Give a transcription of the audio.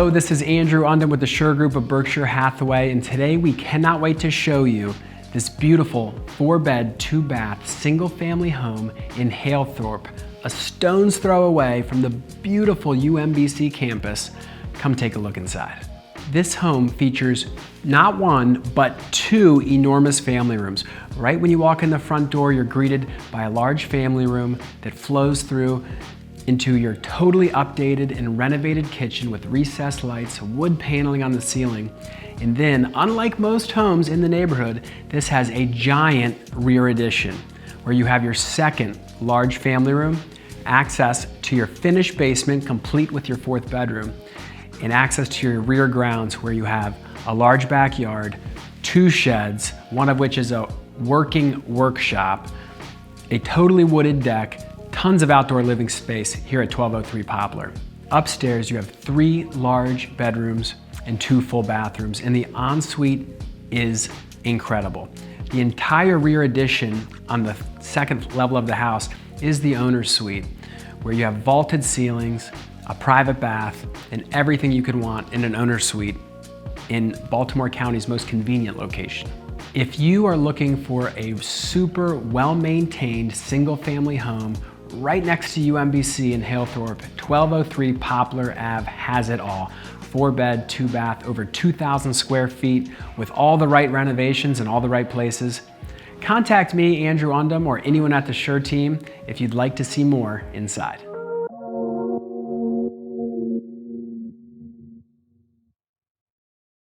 Hello, this is Andrew Undum with the Schur Group of Berkshire Hathaway, and today we cannot wait to show you this beautiful 4-bed, 2-bath, single-family home in Halethorpe, a stone's throw away from the beautiful UMBC campus. Come take a look inside. This home features not one, but 2 enormous family rooms. Right when you walk in the front door, you're greeted by a large family room that flows through into your totally updated and renovated kitchen with recessed lights, wood paneling on the ceiling. And then, unlike most homes in the neighborhood, this has a giant rear addition where you have your second large family room, access to your finished basement complete with your 4th bedroom, and access to your rear grounds where you have a large backyard, 2 sheds, one of which is a working workshop, a totally wooded deck, tons of outdoor living space here at 1203 Poplar. Upstairs, you have 3 large bedrooms and 2 full bathrooms, and the ensuite is incredible. The entire rear addition on the 2nd level of the house is the owner's suite, where you have vaulted ceilings, a private bath, and everything you could want in an owner's suite in Baltimore County's most convenient location. If you are looking for a super well-maintained single-family home right next to UMBC in Halethorpe, 1203 Poplar Ave has it all. 4-bed, 2-bath, over 2,000 square feet with all the right renovations in all the right places. Contact me, Andrew Undum, or anyone at the Schur team if you'd like to see more inside.